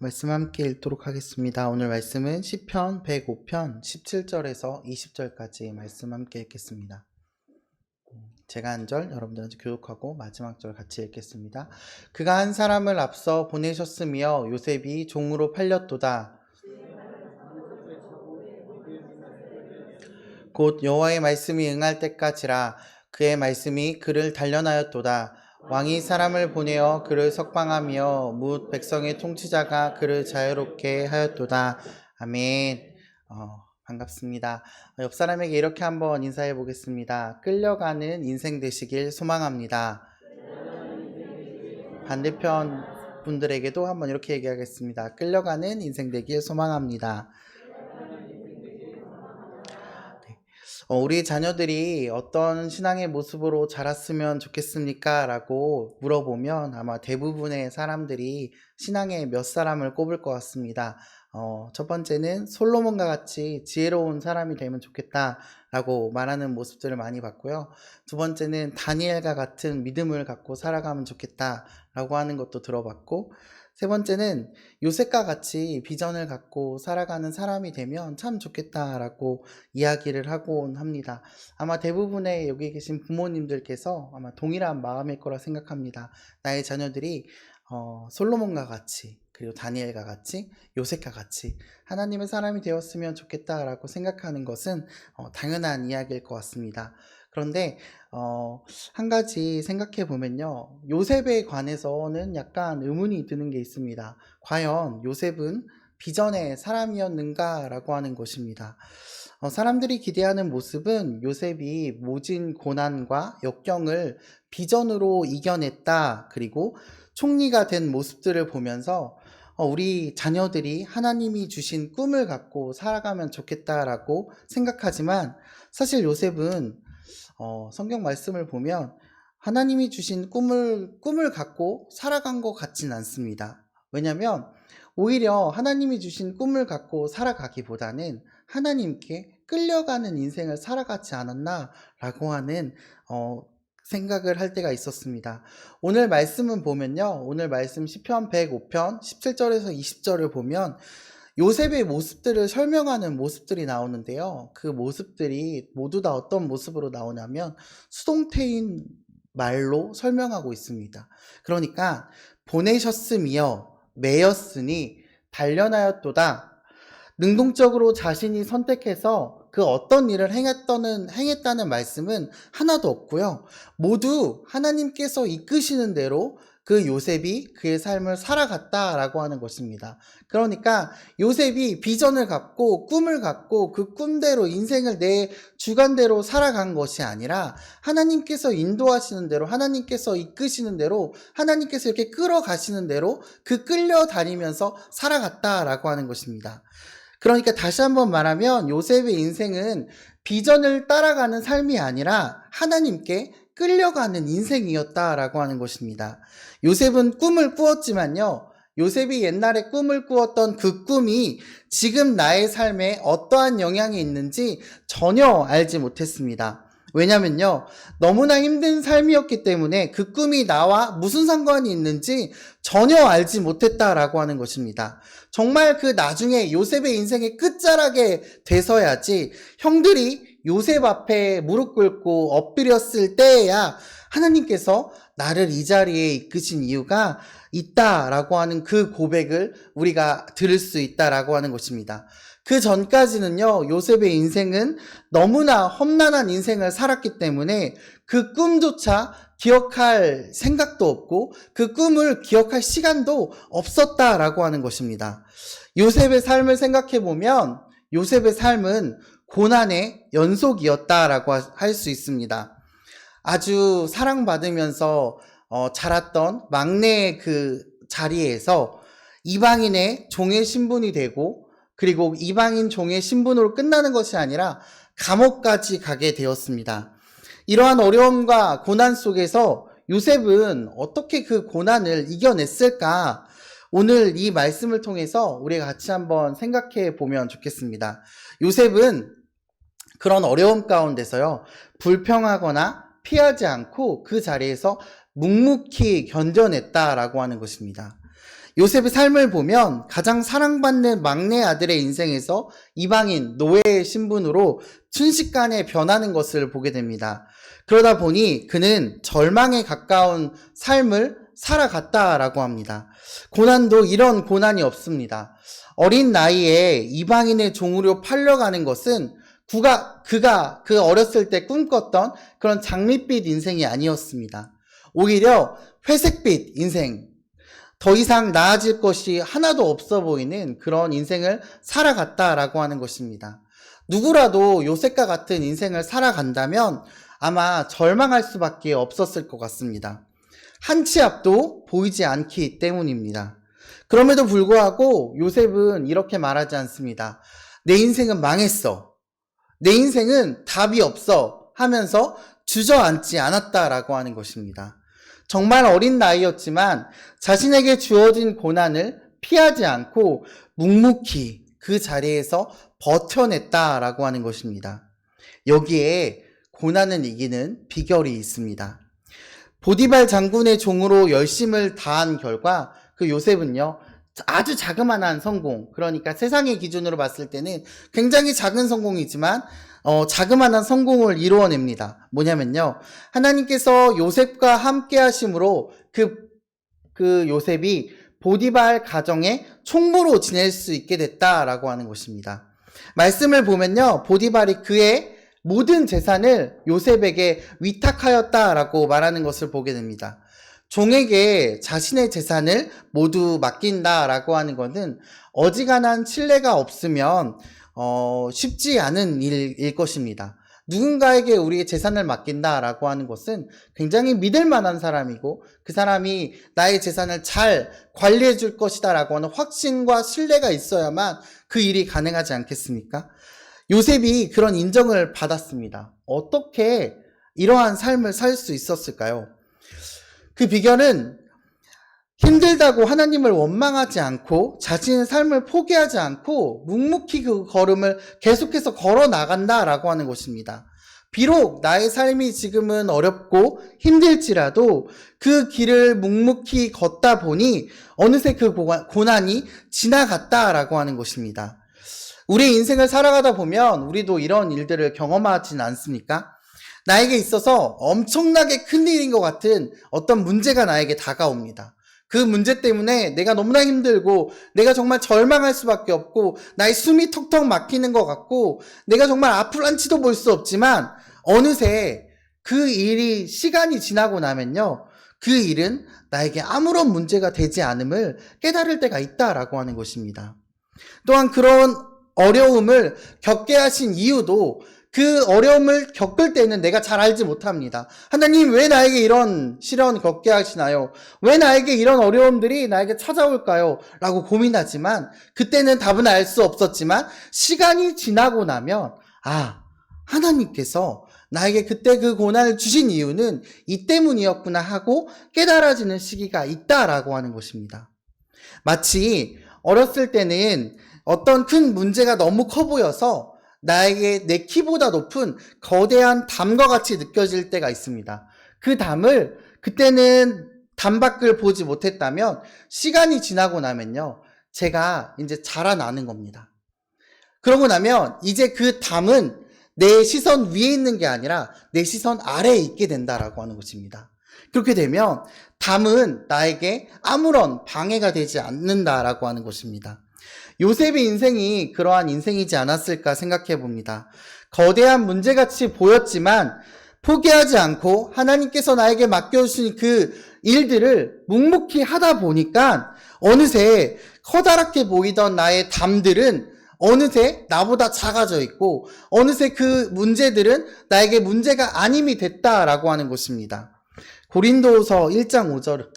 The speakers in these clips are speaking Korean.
말씀 함께 읽도록 하겠습니다. 오늘 말씀은 시편 105편 17절에서 20절까지 말씀 함께 읽겠습니다. 제가 한 절, 여러분들한테 교독하고 마지막 절 같이 읽겠습니다. 그가 한 사람을 앞서 보내셨으며 요셉이 종으로 팔렸도다. 곧 여호와의 말씀이 응할 때까지라. 그의 말씀이 그를 단련하였도다. 왕이 사람을 보내어 그를 석방하며 뭇 백성의 통치자가 그를 자유롭게 하였도다. 아멘. 반갑습니다. 옆 사람에게 이렇게 한번 인사해 보겠습니다. 끌려가는 인생 되시길 소망합니다. 반대편 분들에게도 한번 이렇게 얘기하겠습니다. 끌려가는 인생 되길 소망합니다. 우리 자녀들이 어떤 신앙의 모습으로 자랐으면 좋겠습니까? 라고 물어보면 아마 대부분의 사람들이 신앙의 몇 사람을 꼽을 것 같습니다. 첫 번째는 솔로몬과 같이 지혜로운 사람이 되면 좋겠다 라고 말하는 모습들을 많이 봤고요. 두 번째는 다니엘과 같은 믿음을 갖고 살아가면 좋겠다 라고 하는 것도 들어봤고, 세 번째는 요셉과 같이 비전을 갖고 살아가는 사람이 되면 참 좋겠다라고 이야기를 하곤 합니다. 아마 대부분의 여기 계신 부모님들께서 아마 동일한 마음일 거라 생각합니다. 나의 자녀들이 솔로몬과 같이, 그리고 다니엘과 같이, 요셉과 같이 하나님의 사람이 되었으면 좋겠다라고 생각하는 것은 당연한 이야기일 것 같습니다. 그런데 한 가지 생각해 보면요, 요셉에 관해서는 약간 의문이 드는 게 있습니다. 과연 요셉은 비전의 사람이었는가 라고 하는 것입니다. 사람들이 기대하는 모습은 요셉이 모진 고난과 역경을 비전으로 이겨냈다, 그리고 총리가 된 모습들을 보면서 우리 자녀들이 하나님이 주신 꿈을 갖고 살아가면 좋겠다라고 생각하지만, 사실 요셉은 성경 말씀을 보면 하나님이 주신 꿈을 갖고 살아간 것 같진 않습니다. 왜냐하면 오히려 하나님이 주신 꿈을 갖고 살아가기보다는 하나님께 끌려가는 인생을 살아가지 않았나 라고 하는 생각을 할 때가 있었습니다. 오늘 말씀은 보면요, 오늘 말씀 시편 105편 17절에서 20절을 보면 요셉의 모습들을 설명하는 모습들이 나오는데요, 그 모습들이 모두 다 어떤 모습으로 나오냐면 수동태인 말로 설명하고 있습니다. 그러니까 보내셨으며 매였으니 단련하였도다. 능동적으로 자신이 선택해서 그 어떤 일을 행했다는 말씀은 하나도 없고요, 모두 하나님께서 이끄시는 대로 그 요셉이 그의 삶을 살아갔다라고 하는 것입니다. 그러니까 요셉이 비전을 갖고 꿈을 갖고 그 꿈대로 인생을 내 주관대로 살아간 것이 아니라 하나님께서 인도하시는 대로, 하나님께서 이끄시는 대로, 하나님께서 이렇게 끌어가시는 대로 그 끌려다니면서 살아갔다라고 하는 것입니다. 그러니까 다시 한번 말하면 요셉의 인생은 비전을 따라가는 삶이 아니라 하나님께 끌려가는 인생이었다라고 하는 것입니다. 요셉은 꿈을 꾸었지만요, 요셉이 옛날에 꿈을 꾸었던 그 꿈이 지금 나의 삶에 어떠한 영향이 있는지 전혀 알지 못했습니다. 왜냐면요, 너무나 힘든 삶이었기 때문에 그 꿈이 나와 무슨 상관이 있는지 전혀 알지 못했다라고 하는 것입니다. 정말 그 나중에 요셉의 인생의 끝자락에 돼서야지 형들이 요셉 앞에 무릎 꿇고 엎드렸을 때에야 하나님께서 나를 이 자리에 이끄신 이유가 있다라고 하는 그 고백을 우리가 들을 수 있다라고 하는 것입니다. 그 전까지는요, 요셉의 인생은 너무나 험난한 인생을 살았기 때문에 그 꿈조차 기억할 생각도 없고 그 꿈을 기억할 시간도 없었다라고 하는 것입니다. 요셉의 삶을 생각해 보면 요셉의 삶은 고난의 연속이었다라고 할 수 있습니다. 아주 사랑받으면서 자랐던 막내의 그 자리에서 이방인의 종의 신분이 되고, 그리고 이방인 종의 신분으로 끝나는 것이 아니라 감옥까지 가게 되었습니다. 이러한 어려움과 고난 속에서 요셉은 어떻게 그 고난을 이겨냈을까? 오늘 이 말씀을 통해서 우리가 같이 한번 생각해 보면 좋겠습니다. 요셉은 그런 어려움 가운데서요, 불평하거나 피하지 않고 그 자리에서 묵묵히 견뎌냈다라고 하는 것입니다. 요셉의 삶을 보면 가장 사랑받는 막내 아들의 인생에서 이방인, 노예의 신분으로 순식간에 변하는 것을 보게 됩니다. 그러다 보니 그는 절망에 가까운 삶을 살아갔다라고 합니다. 고난도 이런 고난이 없습니다. 어린 나이에 이방인의 종으로 팔려가는 것은 그가 그 어렸을 때 꿈꿨던 그런 장밋빛 인생이 아니었습니다. 오히려 회색빛 인생, 더 이상 나아질 것이 하나도 없어 보이는 그런 인생을 살아갔다라고 하는 것입니다. 누구라도 요셉과 같은 인생을 살아간다면 아마 절망할 수밖에 없었을 것 같습니다. 한 치 앞도 보이지 않기 때문입니다. 그럼에도 불구하고 요셉은 이렇게 말하지 않습니다. 내 인생은 망했어. 내 인생은 답이 없어 하면서 주저앉지 않았다라고 하는 것입니다. 정말 어린 나이였지만 자신에게 주어진 고난을 피하지 않고 묵묵히 그 자리에서 버텨냈다라고 하는 것입니다. 여기에 고난을 이기는 비결이 있습니다. 보디발 장군의 종으로 열심을 다한 결과 그 요셉은요, 아주 자그마한 성공, 그러니까 세상의 기준으로 봤을 때는 굉장히 작은 성공이지만 자그마한 성공을 이루어냅니다. 뭐냐면요, 하나님께서 요셉과 함께 하심으로 그 요셉이 보디발 가정의 총무로 지낼 수 있게 됐다라고 하는 것입니다. 말씀을 보면요, 보디발이 그의 모든 재산을 요셉에게 위탁하였다라고 말하는 것을 보게 됩니다. 종에게 자신의 재산을 모두 맡긴다라고 하는 것은 어지간한 신뢰가 없으면 쉽지 않은 일일 것입니다. 누군가에게 우리의 재산을 맡긴다라고 하는 것은 굉장히 믿을 만한 사람이고 그 사람이 나의 재산을 잘 관리해 줄 것이다라고 하는 확신과 신뢰가 있어야만 그 일이 가능하지 않겠습니까? 요셉이 그런 인정을 받았습니다. 어떻게 이러한 삶을 살 수 있었을까요? 그 비결은 힘들다고 하나님을 원망하지 않고 자신의 삶을 포기하지 않고 묵묵히 그 걸음을 계속해서 걸어 나간다라고 하는 것입니다. 비록 나의 삶이 지금은 어렵고 힘들지라도 그 길을 묵묵히 걷다 보니 어느새 그 고난이 지나갔다라고 하는 것입니다. 우리 인생을 살아가다 보면 우리도 이런 일들을 경험하진 않습니까? 나에게 있어서 엄청나게 큰 일인 것 같은 어떤 문제가 나에게 다가옵니다. 그 문제 때문에 내가 너무나 힘들고 내가 정말 절망할 수밖에 없고 나의 숨이 턱턱 막히는 것 같고 내가 정말 앞을 한치도 볼 수 없지만 어느새 그 일이 시간이 지나고 나면요, 그 일은 나에게 아무런 문제가 되지 않음을 깨달을 때가 있다라고 하는 것입니다. 또한 그런 어려움을 겪게 하신 이유도 그 어려움을 겪을 때는 내가 잘 알지 못합니다. 하나님, 왜 나에게 이런 시련 겪게 하시나요? 왜 나에게 이런 어려움들이 나에게 찾아올까요? 라고 고민하지만 그때는 답은 알 수 없었지만 시간이 지나고 나면 하나님께서 나에게 그때 그 고난을 주신 이유는 이 때문이었구나 하고 깨달아지는 시기가 있다라고 하는 것입니다. 마치 어렸을 때는 어떤 큰 문제가 너무 커 보여서 나에게 내 키보다 높은 거대한 담과 같이 느껴질 때가 있습니다. 그 담을 그때는 담 밖을 보지 못했다면 시간이 지나고 나면요, 제가 이제 자라나는 겁니다. 그러고 나면 이제 그 담은 내 시선 위에 있는 게 아니라 내 시선 아래에 있게 된다라고 하는 것입니다. 그렇게 되면 담은 나에게 아무런 방해가 되지 않는다라고 하는 것입니다. 요셉의 인생이 그러한 인생이지 않았을까 생각해 봅니다. 거대한 문제같이 보였지만 포기하지 않고 하나님께서 나에게 맡겨주신 그 일들을 묵묵히 하다 보니까 어느새 커다랗게 보이던 나의 담들은 어느새 나보다 작아져 있고 어느새 그 문제들은 나에게 문제가 아님이 됐다라고 하는 것입니다. 고린도후서 1장 5절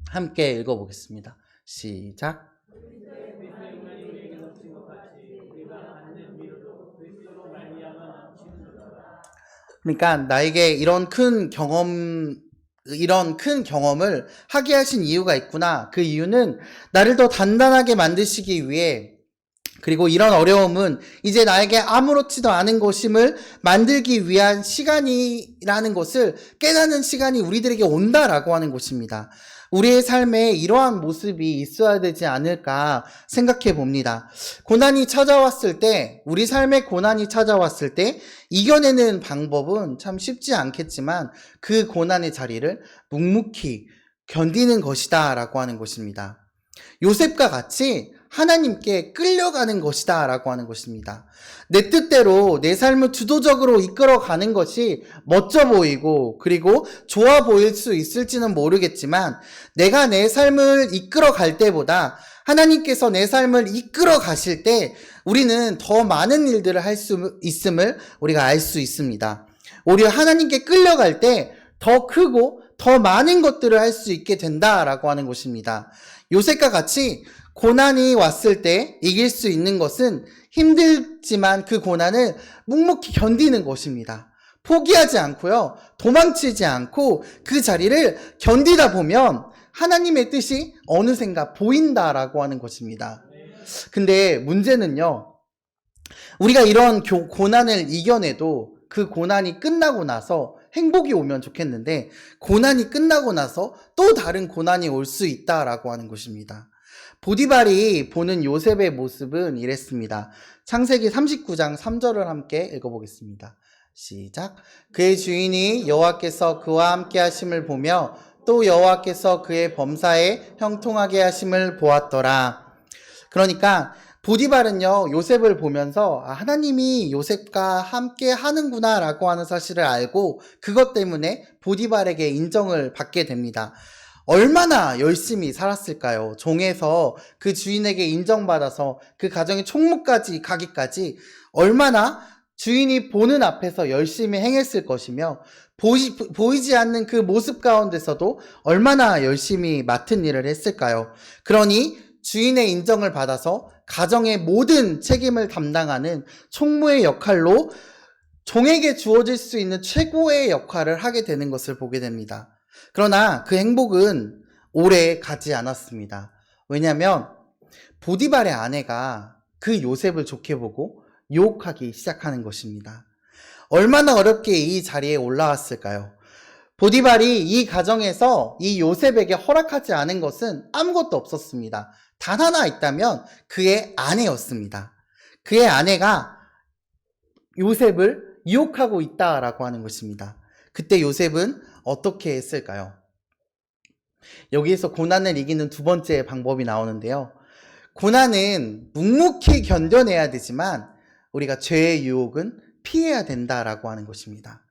함께 읽어보겠습니다. 시작. 그러니까 나에게 이런 큰 경험을 하게 하신 이유가 있구나. 그 이유는 나를 더 단단하게 만드시기 위해, 그리고 이런 어려움은 이제 나에게 아무렇지도 않은 것임을 만들기 위한 시간이라는 것을 깨닫는 시간이 우리들에게 온다라고 하는 것입니다. 우리의 삶에 이러한 모습이 있어야 되지 않을까 생각해 봅니다. 고난이 찾아왔을 때, 우리 삶에 고난이 찾아왔을 때 이겨내는 방법은 참 쉽지 않겠지만 그 고난의 자리를 묵묵히 견디는 것이다 라고 하는 것입니다. 요셉과 같이 하나님께 끌려가는 것이다 라고 하는 것입니다. 내 뜻대로 내 삶을 주도적으로 이끌어가는 것이 멋져 보이고 그리고 좋아 보일 수 있을지는 모르겠지만 내가 내 삶을 이끌어갈 때보다 하나님께서 내 삶을 이끌어 가실 때 우리는 더 많은 일들을 할 수 있음을 우리가 알 수 있습니다. 오히려 하나님께 끌려갈 때 더 크고 더 많은 것들을 할 수 있게 된다라고 하는 것입니다. 요셉과 같이 고난이 왔을 때 이길 수 있는 것은 힘들지만 그 고난을 묵묵히 견디는 것입니다. 포기하지 않고요. 도망치지 않고 그 자리를 견디다 보면 하나님의 뜻이 어느샌가 보인다라고 하는 것입니다. 근데 문제는요. 우리가 이런 고난을 이겨내도 그 고난이 끝나고 나서 행복이 오면 좋겠는데 고난이 끝나고 나서 또 다른 고난이 올 수 있다라고 하는 것입니다. 보디발이 보는 요셉의 모습은 이랬습니다. 창세기 39장 3절을 함께 읽어보겠습니다. 시작. 그의 주인이 여호와께서 그와 함께 하심을 보며 또 여호와께서 그의 범사에 형통하게 하심을 보았더라. 그러니까 보디발은요 요셉을 보면서 하나님이 요셉과 함께 하는구나 라고 하는 사실을 알고 그것 때문에 보디발에게 인정을 받게 됩니다. 얼마나 열심히 살았을까요? 종에서 그 주인에게 인정받아서 그 가정의 총무까지 가기까지 얼마나 주인이 보는 앞에서 열심히 행했을 것이며 보이지 않는 그 모습 가운데서도 얼마나 열심히 맡은 일을 했을까요? 그러니 주인의 인정을 받아서 가정의 모든 책임을 담당하는 총무의 역할로 종에게 주어질 수 있는 최고의 역할을 하게 되는 것을 보게 됩니다. 그러나 그 행복은 오래 가지 않았습니다. 왜냐하면 보디발의 아내가 그 요셉을 좋게 보고 유혹하기 시작하는 것입니다. 얼마나 어렵게 이 자리에 올라왔을까요? 보디발이 이 가정에서 이 요셉에게 허락하지 않은 것은 아무것도 없었습니다. 단 하나 있다면 그의 아내였습니다. 그의 아내가 요셉을 유혹하고 있다라고 하는 것입니다. 그때 요셉은 어떻게 했을까요? 여기에서 고난을 이기는 두 번째 방법이 나오는데요. 고난은 묵묵히 견뎌내야 되지만 우리가 죄의 유혹은 피해야 된다라고 하는 것입니다.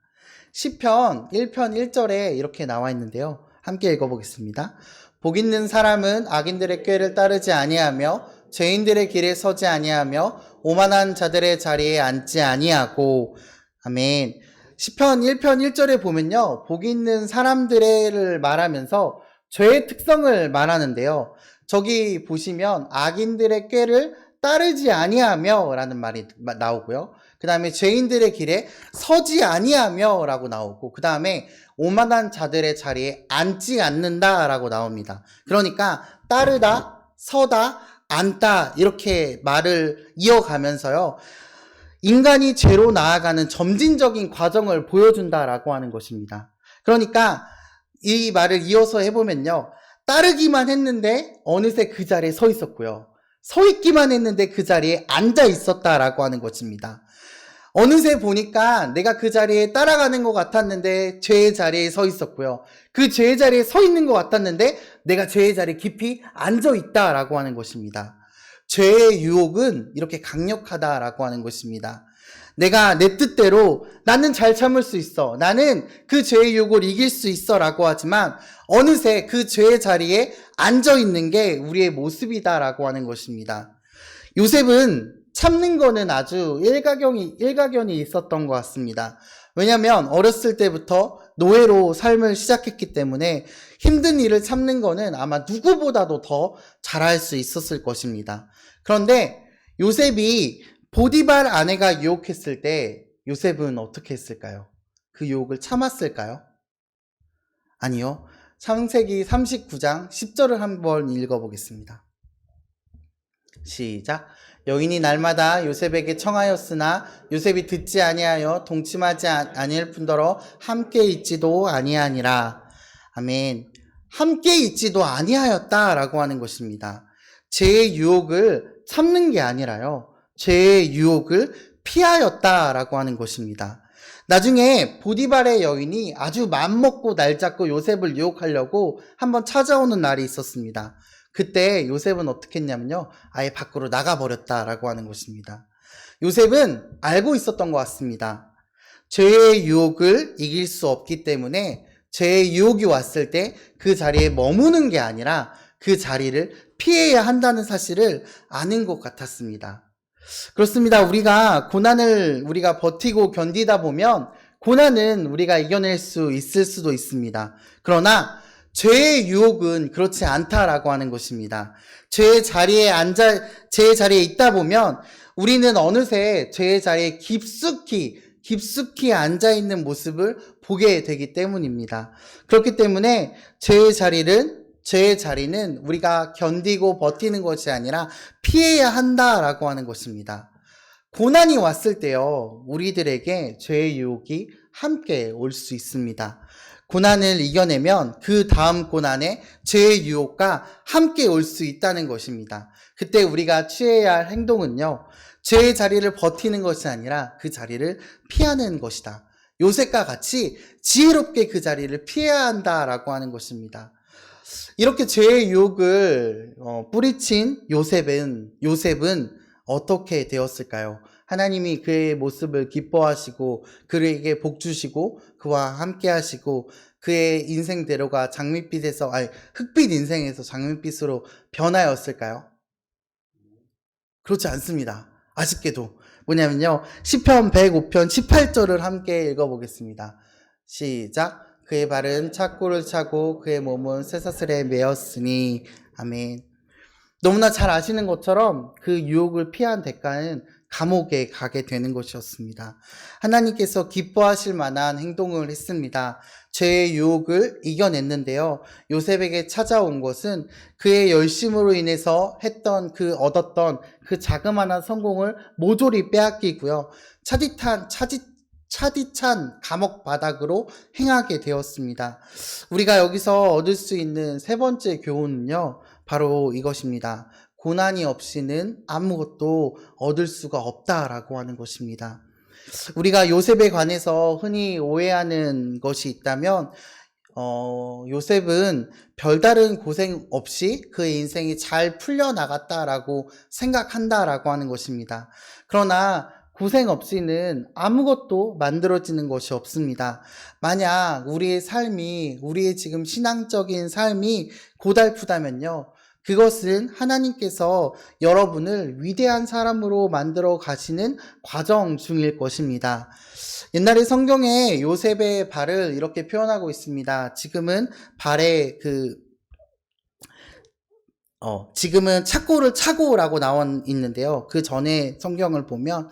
시편 1편 1절에 이렇게 나와 있는데요. 함께 읽어보겠습니다. 복 있는 사람은 악인들의 꾀를 따르지 아니하며 죄인들의 길에 서지 아니하며 오만한 자들의 자리에 앉지 아니하고. 아멘. 시편 1편 1절에 보면요. 복 있는 사람들을 말하면서 죄의 특성을 말하는데요. 저기 보시면 악인들의 꾀를 따르지 아니하며 라는 말이 나오고요. 그 다음에 죄인들의 길에 서지 아니하며 라고 나오고 그 다음에 오만한 자들의 자리에 앉지 않는다 라고 나옵니다. 그러니까 따르다, 서다, 앉다 이렇게 말을 이어가면서요. 인간이 죄로 나아가는 점진적인 과정을 보여준다라고 하는 것입니다. 그러니까 이 말을 이어서 해보면요. 따르기만 했는데 어느새 그 자리에 서 있었고요. 서 있기만 했는데 그 자리에 앉아 있었다라고 하는 것입니다. 어느새 보니까 내가 그 자리에 따라가는 것 같았는데 죄의 자리에 서 있었고요. 그 죄의 자리에 서 있는 것 같았는데 내가 죄의 자리에 깊이 앉아 있다라고 하는 것입니다. 죄의 유혹은 이렇게 강력하다라고 하는 것입니다. 내가 내 뜻대로 나는 잘 참을 수 있어. 나는 그 죄의 유혹을 이길 수 있어 라고 하지만 어느새 그 죄의 자리에 앉아 있는 게 우리의 모습이다라고 하는 것입니다. 요셉은 참는 거는 아주 일가견이 있었던 것 같습니다. 왜냐하면 어렸을 때부터 노예로 삶을 시작했기 때문에 힘든 일을 참는 거는 아마 누구보다도 더 잘할 수 있었을 것입니다. 그런데 요셉이 보디발 아내가 유혹했을 때 요셉은 어떻게 했을까요? 그 유혹을 참았을까요? 아니요. 창세기 39장 10절을 한번 읽어보겠습니다. 시작. 여인이 날마다 요셉에게 청하였으나 요셉이 듣지 아니하여 동침하지 아니할 뿐더러 함께 있지도 아니하니라. 아멘. 함께 있지도 아니하였다라고 하는 것입니다. 죄의 유혹을 참는 게 아니라요, 죄의 유혹을 피하였다라고 하는 것입니다. 나중에 보디발의 여인이 아주 맘먹고 날 잡고 요셉을 유혹하려고 한번 찾아오는 날이 있었습니다. 그때 요셉은 어떻게 했냐면요, 아예 밖으로 나가버렸다라고 하는 것입니다. 요셉은 알고 있었던 것 같습니다. 죄의 유혹을 이길 수 없기 때문에 죄의 유혹이 왔을 때 그 자리에 머무는 게 아니라 그 자리를 피해야 한다는 사실을 아는 것 같았습니다. 그렇습니다. 우리가 버티고 견디다 보면 고난은 우리가 이겨낼 수 있을 수도 있습니다. 그러나 죄의 유혹은 그렇지 않다라고 하는 것입니다. 죄의 자리에 있다 보면 우리는 어느새 죄의 자리에 깊숙이 앉아있는 모습을 보게 되기 때문입니다. 그렇기 때문에 죄의 자리는 우리가 견디고 버티는 것이 아니라 피해야 한다라고 하는 것입니다. 고난이 왔을 때요, 우리들에게 죄의 유혹이 함께 올 수 있습니다. 고난을 이겨내면 그 다음 고난에 죄의 유혹과 함께 올 수 있다는 것입니다. 그때 우리가 취해야 할 행동은요, 죄의 자리를 버티는 것이 아니라 그 자리를 피하는 것이다. 요셉과 같이 지혜롭게 그 자리를 피해야 한다라고 하는 것입니다. 이렇게 죄의 유혹을 뿌리친 요셉은 어떻게 되었을까요? 하나님이 그의 모습을 기뻐하시고 그에게 복 주시고 그와 함께 하시고 그의 인생대로가 흑빛 인생에서 장밋빛으로 변하였을까요? 그렇지 않습니다. 아쉽게도. 뭐냐면요, 시편 105편 18절을 함께 읽어보겠습니다. 시작. 그의 발은 착고를 차고 그의 몸은 쇠사슬에 매었으니. 아멘. 너무나 잘 아시는 것처럼 그 유혹을 피한 대가는 감옥에 가게 되는 것이었습니다. 하나님께서 기뻐하실 만한 행동을 했습니다. 죄의 유혹을 이겨냈는데요, 요셉에게 찾아온 것은 그의 열심으로 인해서 얻었던 그 자그마한 성공을 모조리 빼앗기고요, 차디찬 감옥 바닥으로 행하게 되었습니다. 우리가 여기서 얻을 수 있는 세 번째 교훈은요, 바로 이것입니다. 고난이 없이는 아무것도 얻을 수가 없다라고 하는 것입니다. 우리가 요셉에 관해서 흔히 오해하는 것이 있다면, 요셉은 별다른 고생 없이 그의 인생이 잘 풀려나갔다라고 생각한다라고 하는 것입니다. 그러나 고생 없이는 아무것도 만들어지는 것이 없습니다. 만약 우리의 지금 신앙적인 삶이 고달프다면요, 그것은 하나님께서 여러분을 위대한 사람으로 만들어 가시는 과정 중일 것입니다. 옛날에 성경에 요셉의 발을 이렇게 표현하고 있습니다. 지금은 착고를 차고라고 나와 있는데요, 그 전에 성경을 보면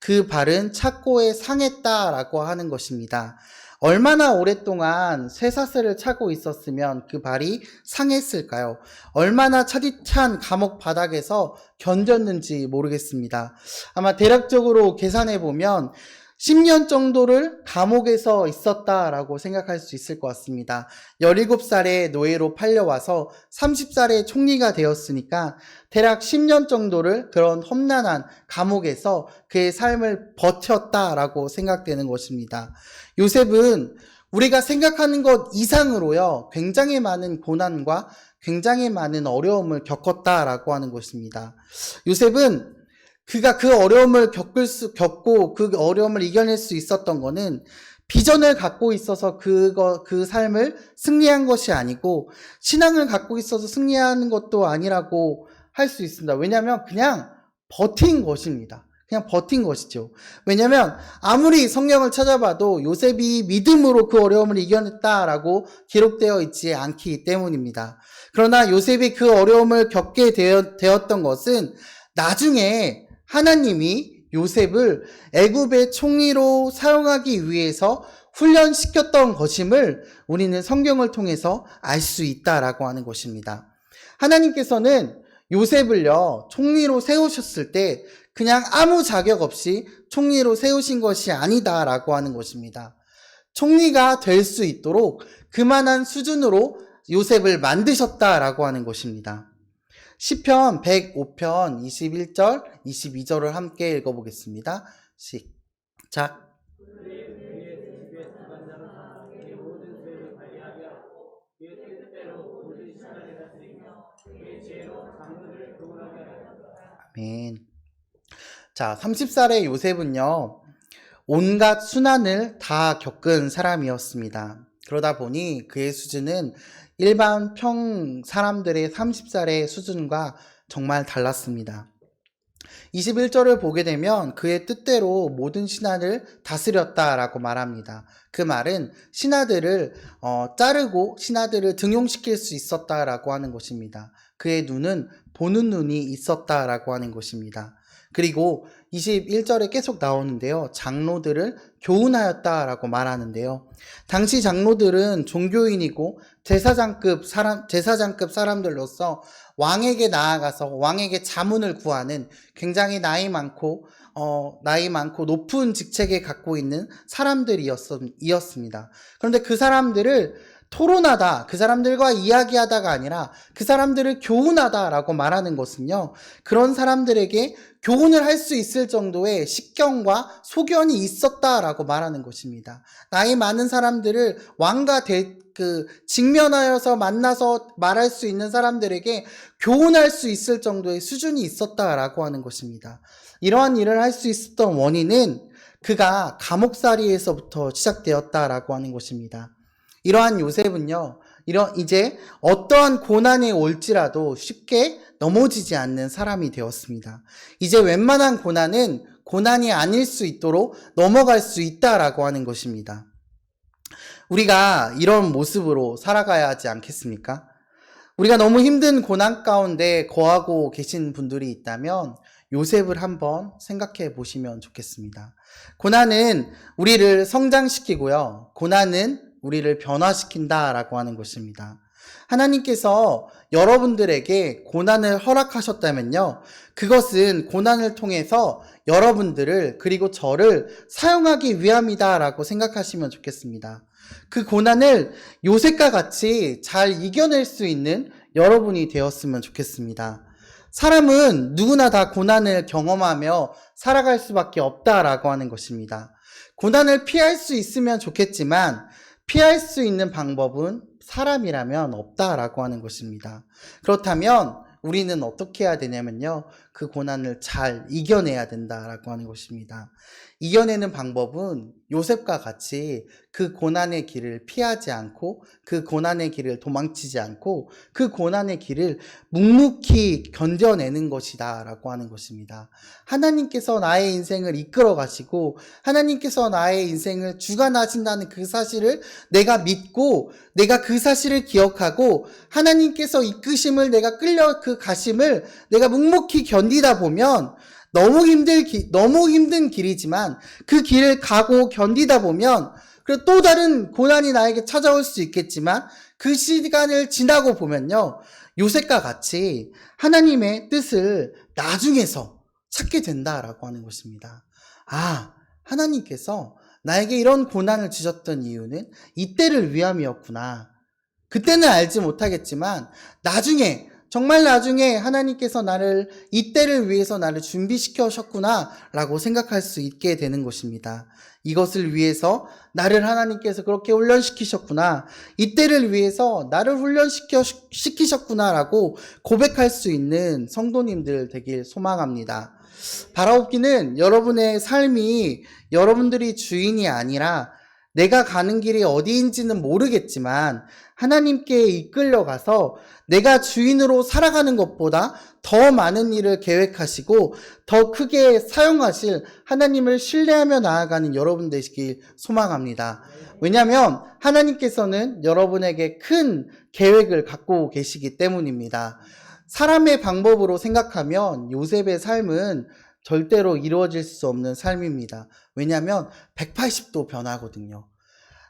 그 발은 착고에 상했다라고 하는 것입니다. 얼마나 오랫동안 쇠사슬을 차고 있었으면 그 발이 상했을까요? 얼마나 차디찬 감옥 바닥에서 견뎠는지 모르겠습니다. 아마 대략적으로 계산해 보면 10년 정도를 감옥에서 있었다라고 생각할 수 있을 것 같습니다. 17살에 노예로 팔려와서 30살에 총리가 되었으니까 대략 10년 정도를 그런 험난한 감옥에서 그의 삶을 버텼다라고 생각되는 것입니다. 요셉은 우리가 생각하는 것 이상으로요, 굉장히 많은 고난과 굉장히 많은 어려움을 겪었다라고 하는 것입니다. 요셉은 그가 그 어려움을 겪고 그 어려움을 이겨낼 수 있었던 거는 비전을 갖고 있어서 그 삶을 승리한 것이 아니고 신앙을 갖고 있어서 승리하는 것도 아니라고 할 수 있습니다. 왜냐하면 그냥 버틴 것입니다. 그냥 버틴 것이죠. 왜냐하면 아무리 성경을 찾아봐도 요셉이 믿음으로 그 어려움을 이겨냈다라고 기록되어 있지 않기 때문입니다. 그러나 요셉이 그 어려움을 겪게 되었던 것은 나중에 하나님이 요셉을 애굽의 총리로 사용하기 위해서 훈련시켰던 것임을 우리는 성경을 통해서 알 수 있다라고 하는 것입니다. 하나님께서는 요셉을요, 총리로 세우셨을 때 그냥 아무 자격 없이 총리로 세우신 것이 아니다라고 하는 것입니다. 총리가 될 수 있도록 그만한 수준으로 요셉을 만드셨다라고 하는 것입니다. 시편 105편 21절, 22절을 함께 읽어보겠습니다. 시작. 아멘. 자, 30살의 요셉은요, 온갖 순환을 다 겪은 사람이었습니다. 그러다 보니 그의 수준은 일반 사람들의 30살의 수준과 정말 달랐습니다. 21절을 보게 되면 그의 뜻대로 모든 신하를 다스렸다라고 말합니다. 그 말은 신하들을 자르고 신하들을 등용시킬 수 있었다라고 하는 것입니다. 그의 눈은 보는 눈이 있었다라고 하는 것입니다. 그리고 21절에 계속 나오는데요. 장로들을 교훈하였다라고 말하는데요. 당시 장로들은 종교인이고 제사장급 사람들로서 왕에게 나아가서 왕에게 자문을 구하는 굉장히 나이 많고 높은 직책에 갖고 있는 사람들이었습니다. 그런데 그 사람들을 토론하다, 그 사람들과 이야기하다가 아니라 그 사람들을 교훈하다라고 말하는 것은요, 그런 사람들에게 교훈을 할 수 있을 정도의 식견과 소견이 있었다라고 말하는 것입니다. 나이 많은 사람들을 왕과 직면하여서 만나서 말할 수 있는 사람들에게 교훈할 수 있을 정도의 수준이 있었다라고 하는 것입니다. 이러한 일을 할 수 있었던 원인은 그가 감옥살이에서부터 시작되었다라고 하는 것입니다. 이러한 요셉은요, 이제 어떠한 고난이 올지라도 쉽게 넘어지지 않는 사람이 되었습니다. 이제 웬만한 고난은 고난이 아닐 수 있도록 넘어갈 수 있다라고 하는 것입니다. 우리가 이런 모습으로 살아가야 하지 않겠습니까? 우리가 너무 힘든 고난 가운데 거하고 계신 분들이 있다면 요셉을 한번 생각해 보시면 좋겠습니다. 고난은 우리를 성장시키고요. 고난은 우리를 변화시킨다라고 하는 것입니다. 하나님께서 여러분들에게 고난을 허락하셨다면요, 그것은 고난을 통해서 여러분들을 그리고 저를 사용하기 위함이다라고 생각하시면 좋겠습니다. 그 고난을 요셉과 같이 잘 이겨낼 수 있는 여러분이 되었으면 좋겠습니다. 사람은 누구나 다 고난을 경험하며 살아갈 수밖에 없다라고 하는 것입니다. 고난을 피할 수 있으면 좋겠지만 피할 수 있는 방법은 사람이라면 없다라고 하는 것입니다. 그렇다면 우리는 어떻게 해야 되냐면요, 그 고난을 잘 이겨내야 된다라고 하는 것입니다. 이겨내는 방법은 요셉과 같이 그 고난의 길을 피하지 않고 그 고난의 길을 도망치지 않고 그 고난의 길을 묵묵히 견뎌내는 것이다 라고 하는 것입니다. 하나님께서 나의 인생을 이끌어 가시고 하나님께서 나의 인생을 주관하신다는 그 사실을 내가 믿고 내가 그 사실을 기억하고 하나님께서 이끄심을 내가 끌려 그 가심을 내가 묵묵히 견디다 보면 너무 힘든 길이지만 그 길을 가고 견디다 보면 그리고 또 다른 고난이 나에게 찾아올 수 있겠지만 그 시간을 지나고 보면요, 요셉과 같이 하나님의 뜻을 나중에서 찾게 된다라고 하는 것입니다. 아, 하나님께서 나에게 이런 고난을 주셨던 이유는 이때를 위함이었구나. 그때는 알지 못하겠지만 나중에, 정말 나중에 하나님께서 나를 이때를 위해서 나를 준비시켜셨구나 라고 생각할 수 있게 되는 것입니다. 이것을 위해서 나를 하나님께서 그렇게 훈련시키셨구나, 이때를 위해서 나를 훈련시키셨구나 라고 고백할 수 있는 성도님들 되길 소망합니다. 바라옵기는 여러분의 삶이 여러분들이 주인이 아니라 내가 가는 길이 어디인지는 모르겠지만 하나님께 이끌려가서 내가 주인으로 살아가는 것보다 더 많은 일을 계획하시고 더 크게 사용하실 하나님을 신뢰하며 나아가는 여러분 되시길 소망합니다. 왜냐하면 하나님께서는 여러분에게 큰 계획을 갖고 계시기 때문입니다. 사람의 방법으로 생각하면 요셉의 삶은 절대로 이루어질 수 없는 삶입니다. 왜냐하면 180도 변하거든요.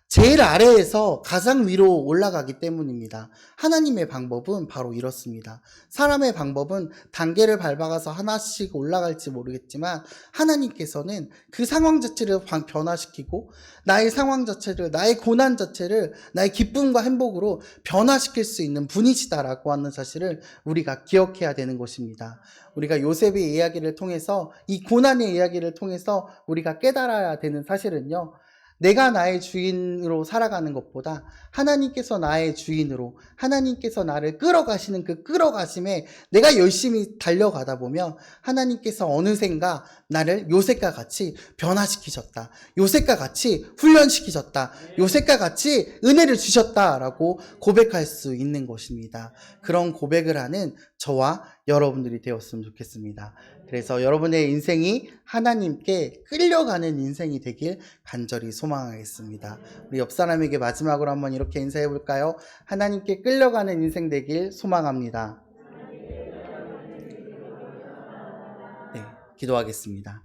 제일 아래에서 가장 위로 올라가기 때문입니다. 하나님의 방법은 바로 이렇습니다. 사람의 방법은 단계를 밟아가서 하나씩 올라갈지 모르겠지만 하나님께서는 그 상황 자체를 변화시키고 나의 상황 자체를, 나의 고난 자체를 나의 기쁨과 행복으로 변화시킬 수 있는 분이시다라고 하는 사실을 우리가 기억해야 되는 것입니다. 우리가 요셉의 이야기를 통해서, 이 고난의 이야기를 통해서 우리가 깨달아야 되는 사실은요, 내가 나의 주인으로 살아가는 것보다 하나님께서 나의 주인으로, 하나님께서 나를 끌어가시는 그 끌어가심에 내가 열심히 달려가다 보면 하나님께서 어느샌가 나를 요셉과 같이 변화시키셨다, 요셉과 같이 훈련시키셨다, 요셉과 같이 은혜를 주셨다라고 고백할 수 있는 것입니다. 그런 고백을 하는 저와 여러분들이 되었으면 좋겠습니다. 그래서 여러분의 인생이 하나님께 끌려가는 인생이 되길 간절히 소망하겠습니다. 우리 옆 사람에게 마지막으로 한번 이렇게 인사해 볼까요? 하나님께 끌려가는 인생 되길 소망합니다. 네, 기도하겠습니다.